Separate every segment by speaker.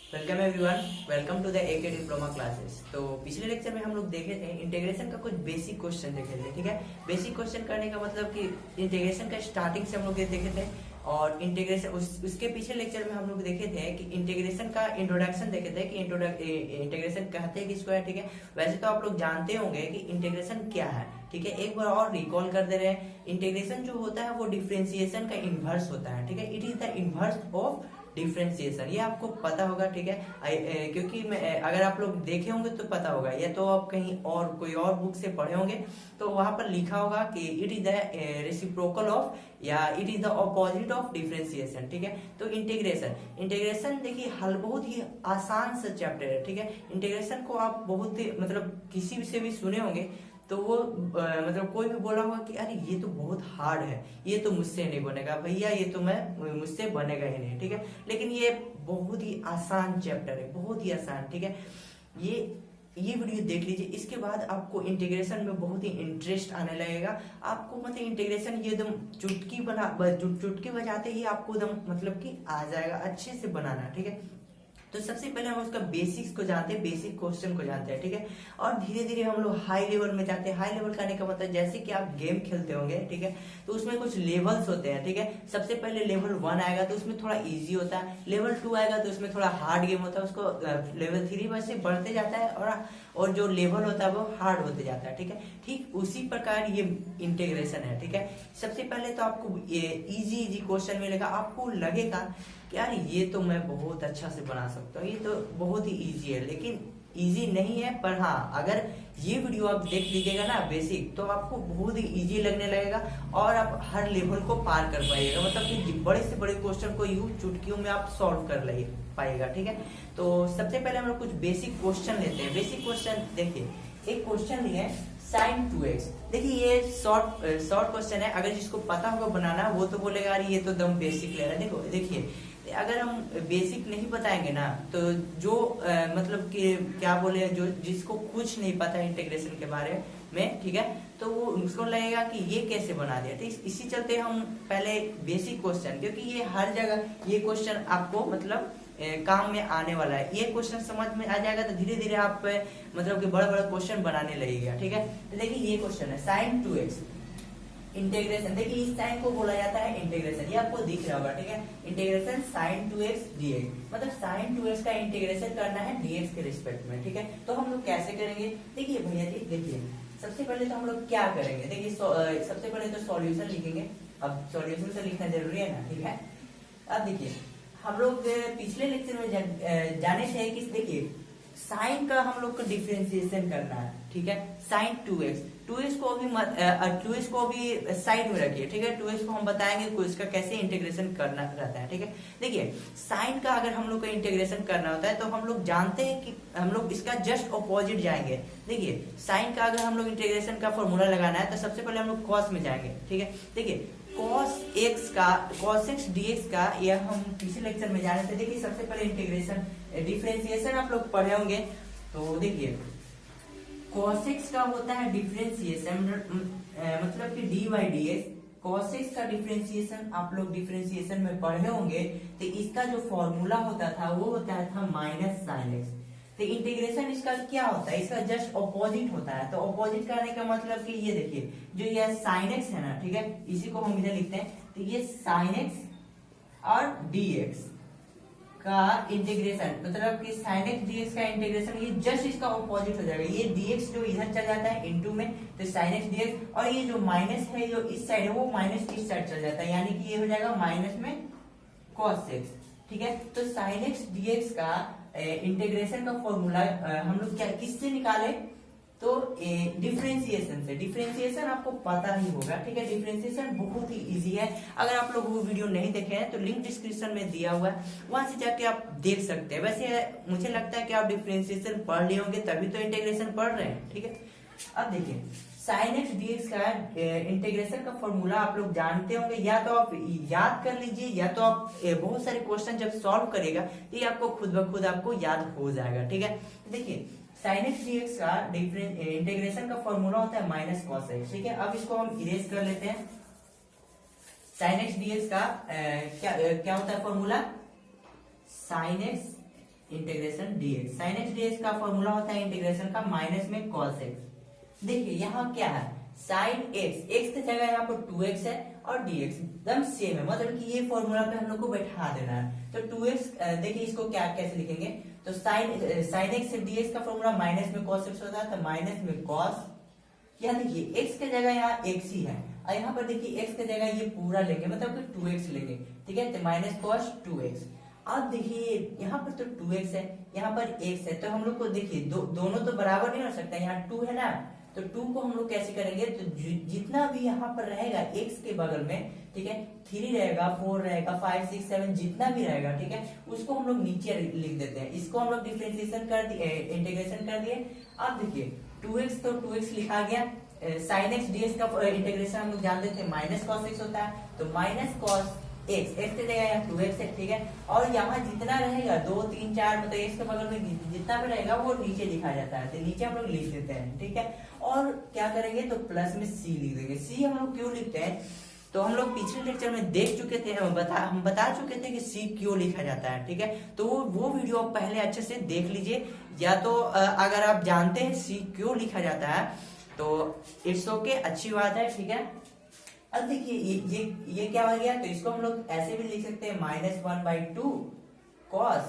Speaker 1: Welcome everyone, welcome to the AK diploma classes. तो पिछले lecture में हम लोग देखे थे इंटीग्रेशन का कुछ बेसिक क्वेश्चन देखे थे। ठीक है, बेसिक क्वेश्चन करने का मतलब कि इंटीग्रेशन का स्टार्टिंग से हम लोग ये देखे थे और इंटीग्रेशन उसके पिछले लेक्चर में हम लोग देखे थे कि इंटीग्रेशन का इंट्रोडक्शन देखे थे कि इंटीग्रेशन कहते हैं किसको है। ठीक है, वैसे तो आप लोग जानते होंगे कि इंटीग्रेशन क्या है। ठीक है, एक बार और रिकॉल कर दे रहे हैं। इंटीग्रेशन जो होता है वो डिफरेंशिएशन का इन्वर्स होता है। ठीक है, it is the inverse of differentiation, ये आपको पता होगा। ठीक है, क्योंकि मैं अगर आप लोग देखे होंगे तो पता होगा, या तो आप कहीं और कोई और बुक से पढ़े होंगे तो वहां पर लिखा होगा कि it is the reciprocal of या it is the opposite of differentiation. ठीक है, तो इंटीग्रेशन देखिए हल बहुत ही आसान सा चैप्टर है। ठीक है, इंटीग्रेशन को आप बहुत ही मतलब किसी से भी सुने होंगे तो वो मतलब कोई भी बोला होगा कि अरे ये तो बहुत हार्ड है, ये तो मुझसे नहीं बनेगा भैया, ये तो मैं मुझसे बनेगा ही नहीं। ठीक है, लेकिन ये बहुत ही आसान चैप्टर है, बहुत ही आसान। ठीक है, ये वीडियो देख लीजिए, इसके बाद आपको इंटीग्रेशन में बहुत ही इंटरेस्ट आने लगेगा। आपको मतलब इंटीग्रेशन ये एकदम चुटकी बजाते ही आपको एकदम मतलब कि आ जाएगा अच्छे से बनाना। ठीक है, तो सबसे पहले हम उसका बेसिक्स को जानते हैं, बेसिक क्वेश्चन को जानते हैं। ठीक है, और धीरे धीरे हम लोग हाई लेवल में जाते हैं। हाई लेवल करने का मतलब जैसे कि आप गेम खेलते होंगे। ठीक है, तो उसमें कुछ लेवल्स होते हैं। ठीक है, सबसे पहले लेवल 1 आएगा तो उसमें थोड़ा इजी होता है, लेवल 2 आएगा तो उसमें थोड़ा हार्ड गेम होता है, उसको लेवल 3 वैसे बढ़ते जाता है और जो लेवल होता है वो हार्ड होते जाता है। ठीक है, ठीक उसी प्रकार ये इंटीग्रेशन है। ठीक है, सबसे पहले तो आपको इजी क्वेश्चन मिलेगा, आपको लगेगा कि यार ये तो मैं बहुत अच्छा से बना सकता हूँ, ये तो बहुत ही इजी है, लेकिन इजी नहीं है। पर हाँ, अगर ये वीडियो आप देख लीजिएगा ना बेसिक, तो आपको बहुत ही इजी लगने लगेगा और आप हर लेवल को पार कर पाइएगा। मतलब कि बड़े से बड़े क्वेश्चन को यूं चुटकियों में आप सॉल्व कर पाइएगा। ठीक है, तो सबसे पहले हम लोग कुछ बेसिक क्वेश्चन लेते हैं। बेसिक क्वेश्चन देखिए, एक क्वेश्चन लिया है sin 2x। देखिए ये शॉर्ट क्वेश्चन है, अगर जिसको पता होगा बनाना वो तो बोलेगा अरे ये तो दम बेसिक ले रहा है। देखिए अगर हम बेसिक नहीं बताएंगे ना तो जो मतलब कि क्या बोले, जो जिसको कुछ नहीं पता इंटीग्रेशन के बारे में, ठीक है, तो वो उसको लगेगा कि ये कैसे बना दिया। तो इसी चलते हम पहले बेसिक क्वेश्चन, क्योंकि ये हर जगह ये क्वेश्चन आपको मतलब काम में आने वाला है। ये क्वेश्चन समझ में आ जाएगा तो धीरे धीरे आप मतलब कि बड़ा बड़ा क्वेश्चन बनाने लगेगा। ठीक है, तो देखिए ये क्वेश्चन है sin 2x इंटीग्रेशन। देखिए इस साइन को बोला जाता है इंटीग्रेशन, ये आपको दिख रहा होगा। ठीक है, इंटीग्रेशन sin 2x dx, मतलब sin 2x का इंटीग्रेशन करना है dx के रिस्पेक्ट में। ठीक है, तो हम लोग कैसे करेंगे? देखिए भैया जी, देखिए सबसे पहले तो हम लोग क्या करेंगे, देखिए सबसे पहले तो सॉल्यूशन लिखेंगे। अब सॉल्यूशन से लिखना जरूरी है ना। ठीक है, अब देखिए हम लोग पिछले लेक्चर में जाने थे कि देखिए साइन का हम लोग को डिफरेंशिएशन करना है। ठीक है, sin 2x को भी 2x को भी साइड में रखिए। ठीक है, 2x को हम बताएंगे को इसका कैसे इंटीग्रेशन करना रहता है। ठीक है, देखिए साइन का अगर हम लोग को इंटीग्रेशन करना होता है तो हम लोग जानते हैं कि हम लोग इसका जस्ट ऑपोजिट जाएंगे। देखिए साइन का अगर हम लोग इंटीग्रेशन का फॉर्मूला लगाना है तो सबसे पहले हम लोग कॉस में जाएंगे। ठीक है, देखिए cos x dx का यह हम पिछले लेक्चर में जाने थे। देखिए सबसे पहले इंटीग्रेशन डिफरेंशिएशन आप लोग पढ़े होंगे, तो देखिए cos x का होता है डिफरेंशिएशन मतलब कि dy dx। cos x का डिफरेंशिएशन आप लोग डिफरेंशिएशन में पढ़े होंगे, तो इसका जो फॉर्मूला होता था वो होता था माइनस साइन एक्स। तो इंटीग्रेशन इसका क्या होता है, इसका जस्ट ऑपोजिट होता है। तो ऑपोजिट करने का मतलब कि ये देखिए जो ये साइन एक्स है ना, ठीक है, इसी को हम इधर लिखते हैं, तो ये साइन एक्स और dx का इंटीग्रेशन मतलब कि साइन एक्स dx का इंटीग्रेशन ये जस्ट इसका ऑपोजिट हो जाएगा। ये dx जो इधर चल जाता है इनटू में, तो साइन एक्स dx, और ये जो माइनस है जो इस साइड है वो माइनस इस साइड चल जाता है, यानी कि ये हो जाएगा माइनस में cos x। ठीक है, तो साइन एक्स dx का इंटीग्रेशन का फॉर्मूला हम लोग क्या किससे निकाले, तो डिफरेंशिएशन से। डिफरेंशिएशन आपको पता ही होगा। ठीक है, डिफरेंशिएशन बहुत ही इजी है। अगर आप लोग वो वीडियो नहीं देखे हैं तो लिंक डिस्क्रिप्शन में दिया हुआ है, वहां से जाके आप देख सकते हैं। वैसे मुझे लगता है कि आप डिफरेंशिएशन पढ़ लिए होंगे तभी तो इंटीग्रेशन पढ़ रहे हैं। ठीक है, अब देखिए साइन एक्स dx का इंटीग्रेशन का फॉर्मूला आप लोग जानते होंगे, या तो आप याद कर लीजिए या तो आप बहुत सारे क्वेश्चन जब सॉल्व करेगा तो ये आपको खुद ब खुद आपको याद हो जाएगा। ठीक है, देखिए साइन एक्स dx का इंटीग्रेशन का फॉर्मूला होता है माइनस कॉस एक्स। ठीक है, अब इसको हम इरेज कर लेते हैं। साइन एक्स dx का क्या होता है formula, sine x integration dx। Sine x dx का फॉर्मूला होता है इंटीग्रेशन का माइनस में cos x। देखिए यहाँ क्या है, साइन एक्स, एक्स की जगह यहाँ पर 2x है और dx एकदम सेम है, मतलब कि ये फॉर्मूला पे हम लोग को बैठा देना है। तो 2x, देखिए इसको क्या कैसे लिखेंगे, तो साइन एक्स से dx का फॉर्मूला माइनस में cos x होता है, तो माइनस में cos, यहाँ देखिए x की जगह यहाँ x ही है और यहाँ पर देखिए x की जगह ये पूरा लेंगे, मतलब कि 2x लेंगे, ठीक है, तो माइनस cos 2x। अब देखिए यहाँ पर तो 2x है, यहाँ पर x है, तो हम लोग को देखिए दोनों तो बराबर नहीं हो सकता, यहाँ 2 है ना, तो 2 को हम लोग कैसे करेंगे, तो जितना भी यहाँ पर रहेगा x के बगल में, ठीक है, 3 रहेगा, 4 रहेगा, 5 6 7 जितना भी रहेगा, ठीक है, उसको हम लोग नीचे लिख देते हैं। इसको हम लोग डिफरेंशिएशन कर दिए, इंटीग्रेशन कर दिए। अब देखिए 2x तो 2x लिखा गया, साइन एक्स dx का इंटीग्रेशन हम लोग जानते थे माइनस कॉस एक्स होता है, तो माइनस कॉस एक्स, एक्स की जगह यहाँ 2x है, ठीक है, और यहाँ जितना रहेगा 2 3 4, मतलब एक्स के बगल में जितना भी रहेगा वो नीचे लिखा जाता है, तो नीचे हम लोग लिख देते हैं, ठीक है। और क्या करेंगे, तो प्लस में c लिख देंगे। c हम लोग क्यों लिखते हैं, तो हम लोग पिछले लेक्चर में देख चुके थे, हम बता चुके थे कि c क्यों लिखा जाता है, ठीक है, तो वो वीडियो आप पहले अच्छे से देख लीजिए, या तो अगर आप जानते हैं c क्यों लिखा जाता है तो इट्स ओके, अच्छी बात है, ठीक है। अब देखिए ये क्या हो गया, तो इसको हम लोग ऐसे भी लिख सकते हैं -1/2 cos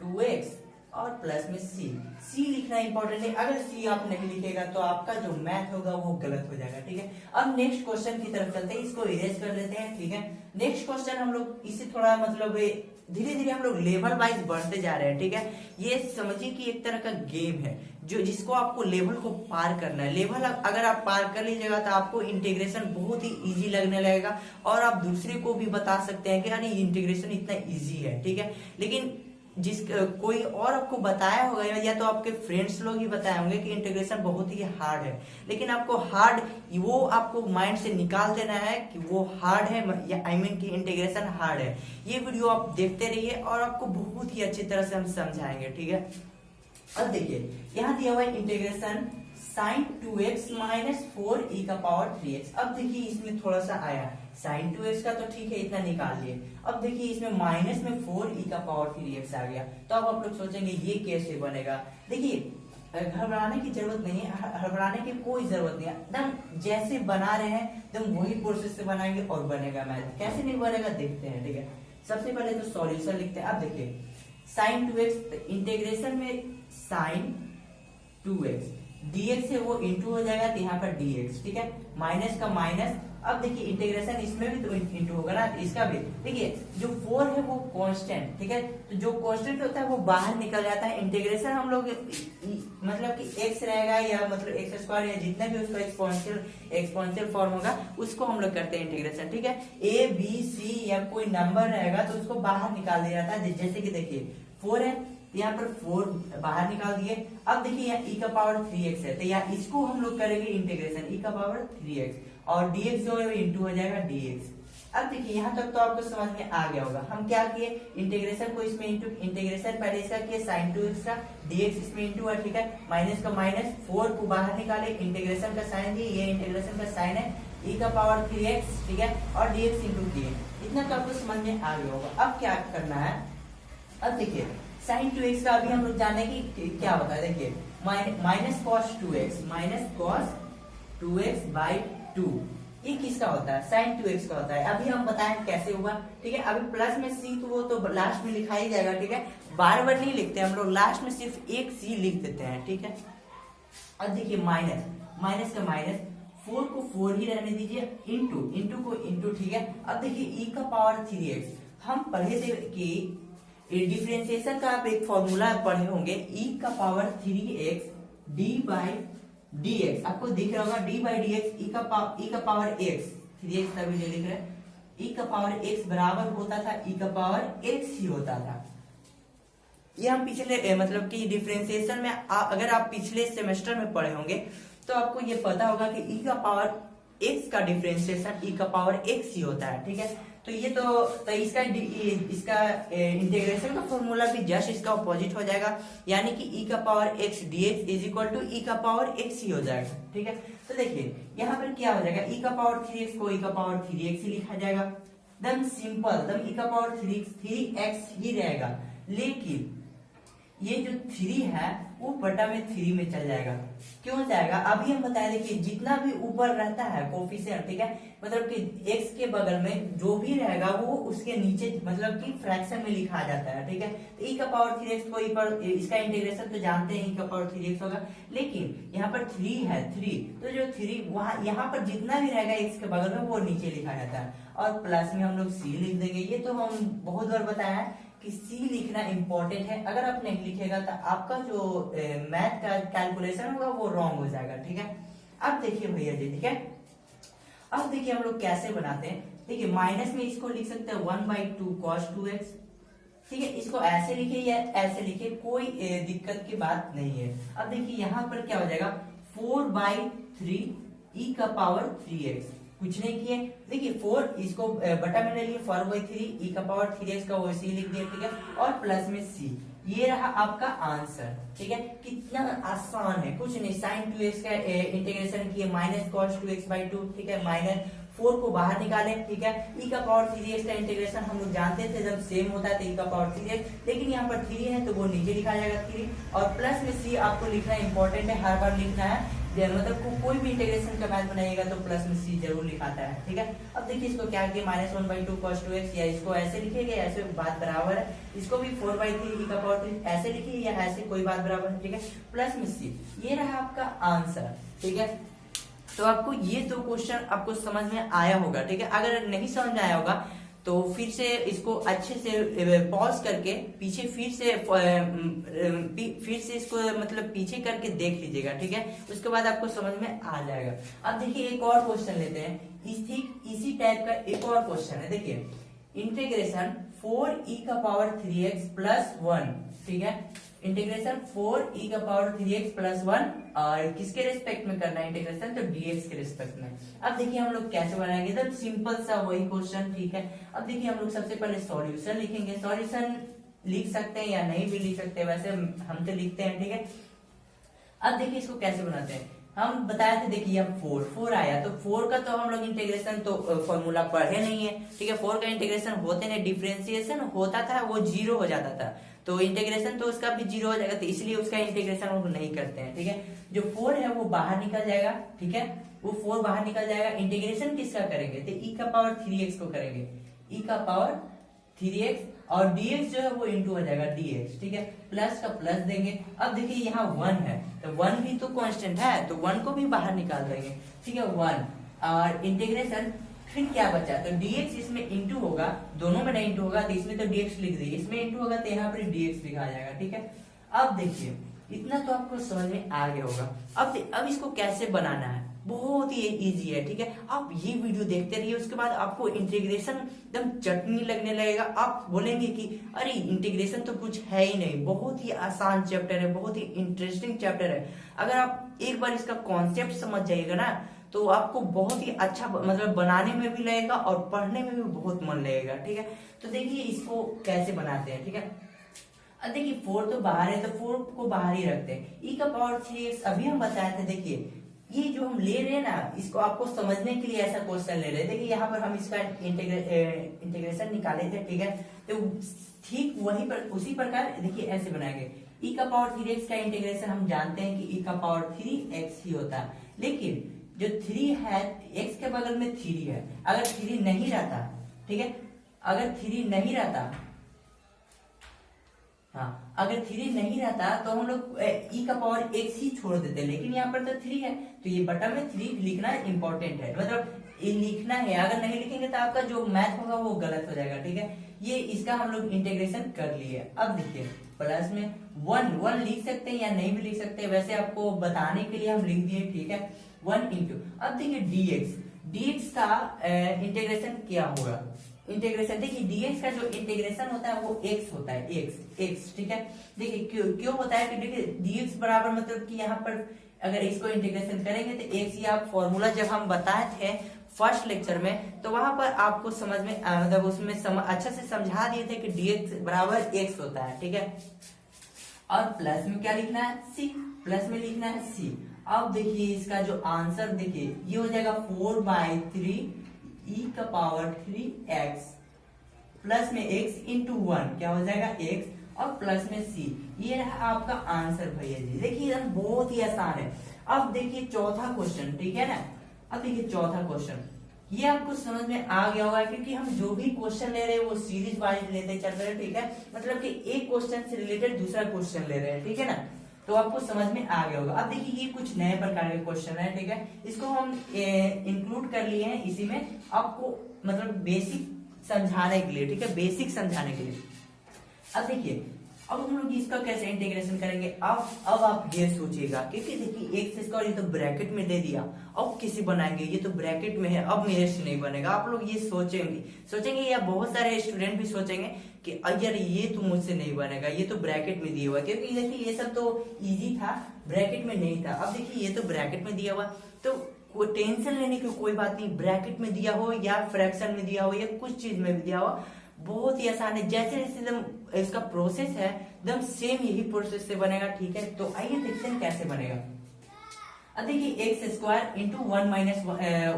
Speaker 1: 2x और प्लस में c लिखना इंपॉर्टेंट है। अगर c आप नहीं लिखेगा तो आपका जो मैथ होगा वो गलत हो जाएगा, ठीक है। अब नेक्स्ट क्वेश्चन की तरफ चलते हैं, इसको इरेज कर लेते हैं, ठीक है। नेक्स्ट क्वेश्चन हम लोग इससे थोड़ा मतलब धीरे धीरे हम लोग लेवल वाइज बढ़ते जा रहे हैं, ठीक है। ये समझिए कि एक तरह का गेम है जो जिसको आपको लेवल को पार करना है। लेवल अगर आप पार कर लीजिएगा तो आपको इंटीग्रेशन बहुत ही इजी लगने लगेगा और आप दूसरे को भी बता सकते हैं कि यानी इंटीग्रेशन इतना इजी है, ठीक है। लेकिन कोई और आपको बताया होगा या तो आपके फ्रेंड्स लोग ही बताए होंगे कि इंटीग्रेशन बहुत ही हार्ड है, लेकिन आपको हार्ड वो आपको माइंड से निकाल देना है कि वो हार्ड है, या आई मीन कि इंटीग्रेशन हार्ड है। ये वीडियो आप देखते रहिए और आपको बहुत ही अच्छी तरह से हम समझाएंगे, ठीक है। अब देखिए यहाँ दिया हुआ है integration sin 2x minus 4e का पावर 3x। अब देखिए इसमें थोड़ा सा आया sin 2x का, तो ठीक है इतना निकाल लिए। अब देखिए इसमें माइनस में 4e का पावर 3x आ गया, तो अब आप लोग सोचेंगे ये कैसे बनेगा। देखिए घबराने की जरूरत नहीं है, घबराने की कोई जरूरत नहीं है, एकदम जैसे बना रहे हैं एकदम वही प्रोसेस से बनाएंगे और बनेगा मैथ। कैसे नहीं बनेगा देखते हैं, ठीक है। सबसे पहले तो सॉल्यूशन लिखते हैं। अब देखिए sin 2x इंटीग्रेशन में sin 2x dx है वो इंटू हो जाएगा, तो यहाँ पर dx, ठीक है, माइनस का माइनस। अब देखिए इंटीग्रेशन इसमें भी तो इंटू होगा ना, इसका भी। देखिए जो 4 है वो कांस्टेंट, ठीक है, तो जो कांस्टेंट होता है वो बाहर निकल जाता है। इंटीग्रेशन हम लोग मतलब कि x रहेगा या मतलब x स्क्वायर या जितना भी उसका एक्सपोनेंशियल फॉर्म होगा उसको हम लोग करते हैं इंटीग्रेशन, ठीक है। a b c या कोई नंबर रहेगा तो उसको बाहर निकाल दिया जाता है। जैसे कि देखिए 4 है, यहाँ पर 4 बाहर निकाल दिए। अब देखिए यहाँ e का पावर 3x है, तो यहाँ इसको हम लोग करेंगे इंटीग्रेशन e का पावर 3x और dx जो है इंटू हो जाएगा dx। अब देखिए यहाँ तक तो आपको समझ में आ गया होगा। हम क्या किए, इंटीग्रेशन को इसमें इंटू, इंटीग्रेशन पहले इसका किए sin 2x का, dx इसमें इंटू है, ठीक है, माइनस का माइनस, 4 को बाहर निकाले, इंटीग्रेशन का साइन दिए, ये इंटीग्रेशन का साइन है, e का पावर 3x, ठीक है, और dx इंटू किए। इतना तो आपको समझ में आ गया होगा। अब क्या करना है, अब देखिए sin 2x का अभी हम लोग जाने की क्या होता है। देखिए minus cos 2x, minus cos 2x by 2, ये किसका होता है, sin 2x का होता है। अभी हम बताएं कैसे हुआ, ठीक है। अभी प्लस में c तो वो तो लास्ट में लिखा ही जाएगा, ठीक है, बार बार नहीं लिखते हम लोग, लास्ट में सिर्फ एक c लिख देते हैं, ठीक है। अब देखिए माइनस का माइनस, 4 को 4 ही रहने दीजिए, इंटू को इंटू, ठीक है। अब देखिए e का पावर 3x, हम पढ़े थे कि डिफरेंशिएशन का आप एक फॉर्मूला पढ़े होंगे, e का power 3x d by dx, आपको दिख रहा होगा d बाई dx, e का पावर x, 3x का भी लिख रहे हैं, e का पावर x बराबर होता था e का पावर x ही होता था। ये हम पिछले मतलब कि डिफरेंशिएशन में अगर आप पिछले सेमेस्टर में पढ़े होंगे तो आपको ये पता होगा कि e का पावर x का डिफरेंशिएशन e का पावर x ही होता है, ठीक है। तो ये तो इसका इंटीग्रेशन का फॉर्मूला भी जस्ट इसका अपोजिट हो जाएगा, यानी कि e का power x dx is equal to e का पावर x ही हो जाएगा, ठीक है। तो देखिए यहाँ पर क्या हो जाएगा, e का पावर 3x को e का पावर 3x ही लिखा जाएगा, एकदम सिंपल, एकदम e का पावर 3x ही रहेगा। लेकिन ये जो 3 है वो बटा में 3 में चल जाएगा। क्यों जाएगा अभी हम बताए, देखिए जितना भी ऊपर रहता है कोफिशिएंट, ठीक है, मतलब कि x के बगल में जो भी रहेगा वो उसके नीचे मतलब कि फ्रैक्शन में लिखा जाता है, ठीक है। तो e का पावर 3x को इसका इंटीग्रेशन तो जानते हैं e का पावर 3x होगा, लेकिन यहाँ पर 3 है 3, तो जो 3 वहां यहाँ पर जितना भी रहेगा x के बगल में वो नीचे लिखा जाता है, और प्लस में हम लोग c लिख देंगे। ये तो हम बहुत बार बताया है कि सी लिखना इंपॉर्टेंट है, अगर आप नहीं लिखेगा तो आपका जो मैथ का कैलकुलेशन होगा वो रॉन्ग हो जाएगा, ठीक है। अब देखिए भैया जी, ठीक है, अब देखिए हम लोग कैसे बनाते हैं। देखिए माइनस में इसको लिख सकते हैं 1/2 cos 2x, ठीक है, इसको ऐसे लिखे या ऐसे लिखे कोई दिक्कत की बात नहीं है। अब देखिए यहाँ पर क्या हो जाएगा 4/3 e का पावर 3x, कुछ नहीं किए, देखिए 4 इसको बटा में ले लिए 4/3 e का पावर 3x का वो सी लिख दिया, ठीक है, और प्लस में c, ये रहा आपका आंसर, ठीक है। कितना आसान है, कुछ नहीं, sin 2x का इंटीग्रेशन किए माइनस cos 2x/2, ठीक है, माइनस 4 को बाहर निकाले, ठीक है, e का पावर 3x का इंटीग्रेशन हम लोग जानते थे जब सेम होता है तो e का पावर 3x, लेकिन यहाँ पर 3 है तो वो नीचे लिखा जाएगा 3, और प्लस में c आपको लिखना इंपॉर्टेंट है, हर बार लिखना है, मतलब कोई भी इंटीग्रेशन का मैथ बनाइएगा तो प्लस में c जरूर लिखाता है, ठीक है। अब देखिए इसको क्या किया -1/2 cos 2x, या इसको ऐसे लिखिएगा ऐसे बात बराबर है, इसको भी 4/3 e का पावर 3 ऐसे लिखिए या ऐसे कोई बात बराबर है, ठीक है, प्लस में c, ये रहा आपका आंसर, ठीक है। तो आपको ये दो क्वेश्चन आपको समझ में आया होगा, ठीक है। अगर नहीं समझ में आया होगा तो फिर से इसको अच्छे से पॉज करके पीछे फिर से इसको मतलब पीछे करके देख लीजिएगा, ठीक है, उसके बाद आपको समझ में आ जाएगा। अब देखिए एक और क्वेश्चन लेते हैं, इसी टाइप का एक और क्वेश्चन है, देखिए इंटीग्रेशन 4e का पावर 3x प्लस 1, ठीक है, इंटीग्रेशन 4e का पावर 3x प्लस 1, और किसके रेस्पेक्ट में करना है इंटीग्रेशन, तो dx के रेस्पेक्ट में। अब देखिए हम लोग कैसे बनाएंगे, एकदम सिंपल सा वही क्वेश्चन, ठीक है। अब देखिए हम लोग सबसे पहले सॉल्यूशन लिखेंगे, सॉल्यूशन लिख सकते हैं या नहीं भी लिख सकते हैं, वैसे हम तो लिखते हैं, ठीक है। अब देखिए इसको कैसे बनाते हैं, हम बताए थे, देखिए अब 4 आया तो 4 का तो हम लोग इंटीग्रेशन तो फॉर्मूला पढ़े नहीं है, ठीक है, 4 का इंटीग्रेशन होते नहीं, डिफरेंशिएशन होता था वो 0 हो जाता था, तो इंटीग्रेशन तो उसका भी 0 हो जाएगा, तो इसलिए उसका इंटीग्रेशन हम नहीं करते हैं, ठीक है। जो 4 है वो बाहर निकल जाएगा, ठीक है, वो 4 बाहर निकल जाएगा, इंटीग्रेशन किसका करेंगे, तो e का पावर 3x को करेंगे, e का पावर 3x, और dx जो है वो इंटू हो जाएगा dx, ठीक है, प्लस का प्लस देंगे। अब देखिए यहाँ 1 है तो 1 भी तो कांस्टेंट है, तो 1 को भी बाहर निकाल देंगे, ठीक है, 1, और इंटीग्रेशन फिर क्या बचा, तो dx इसमें इंटू होगा, दोनों में नहीं इंटू होगा तो इसमें तो dx लिख देंगे, इसमें इंटू होगा तो यहाँ पर dx लिखा जाएगा, ठीक है। अब देखिए इतना तो आपको समझ में आ गया होगा। अब इसको कैसे बनाना है, बहुत ही इजी है, ठीक है। आप ये वीडियो देखते रहिए, उसके बाद आपको इंटीग्रेशन एकदम चटनी लगने लगेगा, आप बोलेंगे कि अरे इंटीग्रेशन तो कुछ है ही नहीं, बहुत ही आसान चैप्टर है, बहुत ही इंटरेस्टिंग चैप्टर है। अगर आप एक बार इसका कॉन्सेप्ट समझ जाइएगा ना तो आपको बहुत ही अच्छा मतलब बनाने में भी लगेगा और पढ़ने में भी बहुत मन लगेगा, ठीक है। तो देखिए इसको कैसे बनाते हैं, ठीक है। अब देखिए 4 तो बाहर है तो 4 को बाहर ही रखते हैं, e का पावर 3x अभी हम बताए थे, देखिए ये जो हम ले रहे हैं ना इसको आपको समझने के लिए ऐसा क्वेश्चन ले रहे हैं। देखिए यहाँ पर हम इसका इंटीग्रेशन निकाले थे, ठीक है, तो ठीक वही पर उसी प्रकार देखिए ऐसे बनाएंगे, e का पावर 3x का इंटीग्रेशन हम जानते हैं कि e का पावर 3x ही होता है, लेकिन जो 3 है x के बगल में 3 है, अगर 3 नहीं रहता, ठीक है, अगर 3 नहीं रहता, हाँ अगर 3 नहीं रहता तो हम लोग e का पावर x ही छोड़ देते, लेकिन यहाँ पर तो 3 है तो ये बटा में 3 लिखना इंपॉर्टेंट है, मतलब ये लिखना है, अगर नहीं लिखेंगे तो आपका जो मैथ होगा वो गलत हो जाएगा, ठीक है। ये इसका हम लोग इंटीग्रेशन कर लिए। अब देखिए प्लस में 1 लिख सकते हैं या नहीं भी लिख सकते, वैसे आपको बताने के लिए हम लिख दिए, ठीक है, 1 इंटू। अब देखिए dx का इंटीग्रेशन क्या होगा, इंटीग्रेशन देखिए dx का जो इंटीग्रेशन होता है वो x होता है, x, ठीक है। देखिए क्यों होता है कि देखिए dx बराबर मतलब कि यहाँ पर अगर इसको इंटीग्रेशन करेंगे तो x, या फॉर्मूला जब हम बताए थे फर्स्ट लेक्चर में तो वहां पर आपको समझ में मतलब उसमें अच्छा से समझा दिए थे कि dx बराबर x होता है, ठीक है। और प्लस में क्या लिखना है, c, प्लस में लिखना है c। अब देखिए इसका जो आंसर देखिए ये हो जाएगा 4/3 e का पावर 3x प्लस में x इंटू 1 क्या हो जाएगा x, और प्लस में सी। ये रहा आपका आंसर भैया जी। देखिए बहुत ही आसान है। अब देखिए चौथा क्वेश्चन, ठीक है ना। अब देखिए चौथा क्वेश्चन, ये आपको समझ में आ गया होगा क्योंकि हम जो भी क्वेश्चन ले रहे हैं वो सीरीज वाइज लेते चल रहे हैं, ठीक है। मतलब कि एक क्वेश्चन से रिलेटेड दूसरा क्वेश्चन ले रहे हैं, ठीक है ना। तो आपको समझ में आ गया होगा। अब देखिए ये कुछ नए प्रकार के क्वेश्चन है, ठीक है। इसको हम इंक्लूड कर लिए हैं इसी में, आपको मतलब बेसिक समझाने के लिए, ठीक है, बेसिक समझाने के लिए। अब देखिए अब हम लोग इसका कैसे इंटीग्रेशन करेंगे। अब आप ये सोचिएगा क्योंकि देखिए एक्स स्क्वायर ये तो ब्रैकेट में दे दिया, अब किसी बनाएंगे, ये तो ब्रैकेट में है, अब मेरे से नहीं बनेगा। आप लोग ये सोचेंगे या बहुत सारे स्टूडेंट भी सोचेंगे कि यार ये तो मुझसे नहीं बनेगा, ये तो ब्रैकेट में दिया हुआ, क्योंकि देखिए ये सब तो इजी था, ब्रैकेट में नहीं था। अब देखिए ये तो ब्रैकेट में दिया हुआ, तो कोई टेंशन लेने की कोई बात नहीं। ब्रैकेट में दिया हो या फ्रैक्शन में दिया हो या कुछ चीज में भी दिया हो, बहुत ही आसान है। जैसे जैसे एकदम इसका प्रोसेस है एकदम सेम यही प्रोसेस से बनेगा, ठीक है। तो आइए देखते हैं कैसे बनेगा। अब देखिए x square into 1 minus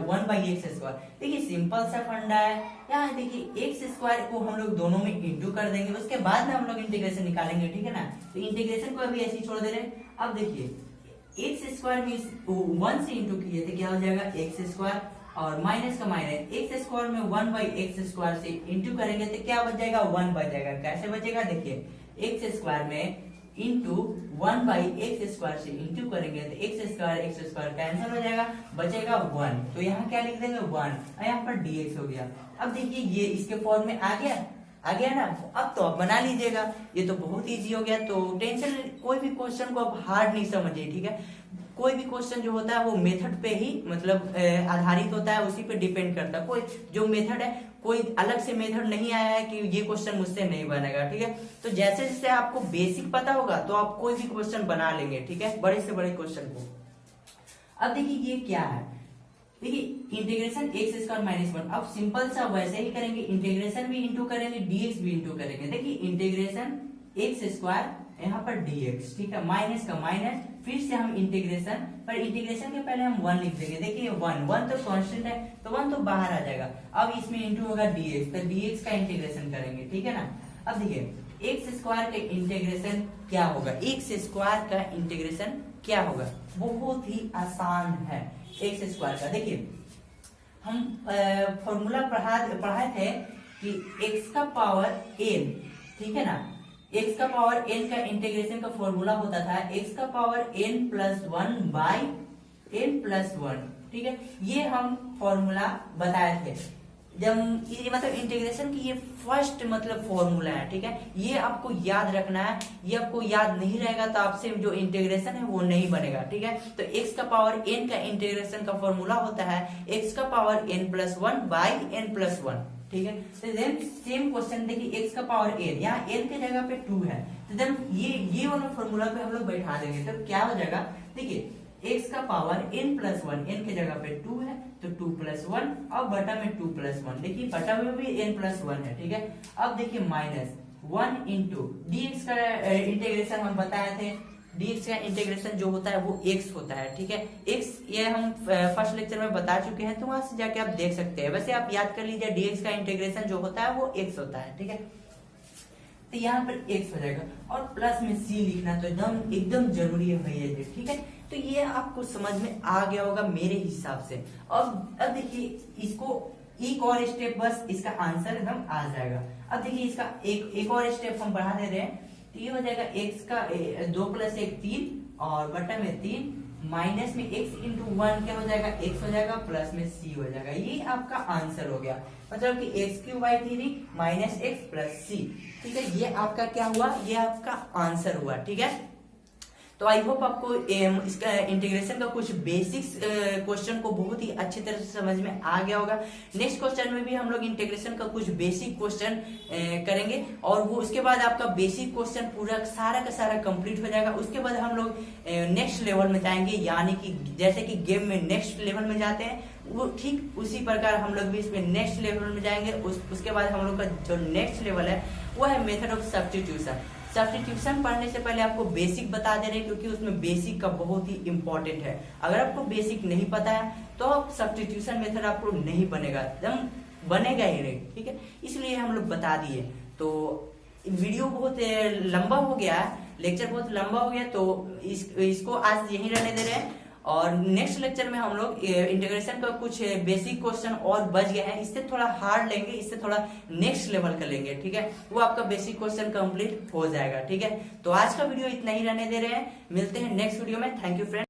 Speaker 1: 1 by x square. देखिए सिंपल सा फंडा है। यहाँ देखिए एक्स स्क्वायर को हम लोग दोनों में इंटू कर देंगे, उसके बाद में हम लोग इंटीग्रेशन निकालेंगे, ठीक है ना। तो इंटीग्रेशन को अभी ऐसे ही छोड़ दे रहे हैं। अब देखिए एक्स स्क्वायर में 1 से इंटू किए थे, क्या हो जाएगा एक्स स्क्वायर, और माइनस का माइनस एक्स स्क्वायर में 1 बाई एक्स स्क्वायर से इंटू करेंगे तो क्या बच जाएगा 1 बच जाएगा। कैसे बचेगा, देखिए एक्स स्क्वायर में इंटू 1 बाई एक्स स्क्वायर से इंटू करेंगे तो एक्स स्क्वायर कैंसिल हो जाएगा, बचेगा 1। तो यहाँ क्या लिख देंगे 1 और यहाँ पर dx हो गया। अब देखिए ये इसके फॉर्म में आ गया ना। अब तो आप बना लीजिएगा, ये तो बहुत इजी हो गया। तो टेंशन, कोई भी क्वेश्चन को आप हार्ड नहीं समझिए, ठीक है। कोई भी क्वेश्चन जो होता है वो मेथड पे ही मतलब आधारित होता है, उसी पे डिपेंड करता है। कोई जो मेथड है, कोई अलग से मेथड नहीं आया है कि ये क्वेश्चन मुझसे नहीं बनेगा, ठीक है। तो जैसे जैसे आपको बेसिक पता होगा तो आप कोई भी क्वेश्चन बना लेंगे, ठीक है, बड़े से बड़े क्वेश्चन को। अब देखिए ये क्या है, देखिए इंटीग्रेशन एक्स स्क्वायर माइनस 1। अब सिंपल सा वैसे ही करेंगे, इंटीग्रेशन भी इंटू करेंगे, dx भी इंटू करेंगे। देखिए इंटीग्रेशन एक्स स्क्वायर यहाँ पर dx, ठीक है, माइनस का माइनस, फिर से हम इंटीग्रेशन, पर इंटीग्रेशन के पहले हम 1 लिख देंगे। देखिए 1 तो कांस्टेंट है तो 1 तो बाहर आ जाएगा। अब इसमें इंटू होगा dx, तो dx का इंटीग्रेशन करेंगे, ठीक है ना। अब देखिए एक्स स्क्वायर का इंटीग्रेशन क्या होगा, एक्स स्क्वायर का इंटीग्रेशन क्या होगा, बहुत ही आसान है एक्स स्क्वायर का। देखिए हम फॉर्मूला पढ़ाए थे कि x का पावर n, ठीक है ना, x का पावर n का इंटीग्रेशन का फॉर्मूला होता था x का power n plus 1 by n plus 1, ठीक है। ये हम फॉर्मूला बताए थे जब ये मतलब इंटीग्रेशन की ये फर्स्ट मतलब फॉर्मूला है, ठीक है। ये आपको याद रखना है, ये आपको याद नहीं रहेगा तो आपसे जो इंटीग्रेशन है वो नहीं बनेगा, ठीक है। तो x का पावर n का इंटीग्रेशन का फॉर्मूला होता है x का power n plus 1 by n plus 1, ठीक है। तो देन सेम क्वेश्चन देखिए x का पावर n, यहाँ n के जगह पे 2 है, तो देन ये वाला फॉर्मूला पे हम लोग बैठा देंगे तो क्या हो जाएगा, देखिए x का पावर n प्लस 1, n के जगह पे 2 है तो 2 प्लस 1, अब बटा में 2 प्लस 1, देखिए बटा में भी n प्लस 1 है, ठीक है। अब देखिए माइनस 1 इंटू dx का इंटीग्रेशन हम बताए थे, dx का इंटीग्रेशन जो होता है वो x होता है, ठीक है। x ये हम फर्स्ट लेक्चर में बता चुके हैं, तो वहां से जाके आप देख सकते हैं। वैसे आप याद कर लीजिए dx का इंटीग्रेशन जो होता है वो x होता है, ठीक है। तो यहाँ पर x हो जाएगा और प्लस में c लिखना तो एकदम जरूरी है भैया जी, ठीक है। तो ये आपको समझ में आ गया होगा मेरे हिसाब से। अब देखिए इसको एक और स्टेप, बस इसका आंसर एकदम आ जाएगा। अब देखिए इसका एक और स्टेप हम बढ़ा दे रहे हैं, तो ये हो जाएगा x का 2 प्लस 1 3 और बटा में 3 माइनस में x इंटू 1 क्या हो जाएगा x हो जाएगा, प्लस में c हो जाएगा। ये आपका आंसर हो गया, मतलब कि x³ by 3 minus x plus c, ठीक है। ये आपका क्या हुआ, ये आपका आंसर हुआ, ठीक है। तो आई होप आपको इसका इंटीग्रेशन का कुछ बेसिक्स क्वेश्चन को बहुत ही अच्छी तरह से समझ में आ गया होगा। नेक्स्ट क्वेश्चन में भी हम लोग इंटीग्रेशन का कुछ बेसिक क्वेश्चन करेंगे और वो उसके बाद आपका बेसिक क्वेश्चन पूरा सारा का सारा कंप्लीट हो जाएगा। उसके बाद हम लोग नेक्स्ट लेवल में जाएंगे, यानी कि जैसे कि गेम में नेक्स्ट लेवल में जाते हैं वो ठीक उसी प्रकार हम लोग भी इसमें नेक्स्ट लेवल में जाएंगे। उसके बाद हम लोग का जो नेक्स्ट लेवल है वो है मेथड ऑफ सब्स्टिट्यूशन। सब्स्टिट्यूशन पढ़ने से पहले आपको बेसिक बता दे रहे हैं, क्योंकि उसमें बेसिक का बहुत ही इंपॉर्टेंट है। अगर आपको बेसिक नहीं पता है तो आप सब्स्टिट्यूशन मेथड आपको नहीं बनेगा, एकदम बनेगा ही नहीं, ठीक है। इसलिए हम लोग बता दिए। तो वीडियो बहुत लंबा हो गया, लेक्चर बहुत लंबा हो गया, तो इसको आज यहीं रहने दे रहे हैं। और नेक्स्ट लेक्चर में हम लोग इंटीग्रेशन का कुछ बेसिक क्वेश्चन और बच गए हैं, इससे थोड़ा हार्ड लेंगे, इससे थोड़ा नेक्स्ट लेवल का लेंगे, ठीक है। वो आपका बेसिक क्वेश्चन कंप्लीट हो जाएगा, ठीक है। तो आज का वीडियो इतना ही रहने दे रहे हैं, मिलते हैं नेक्स्ट वीडियो में। Thank you friend.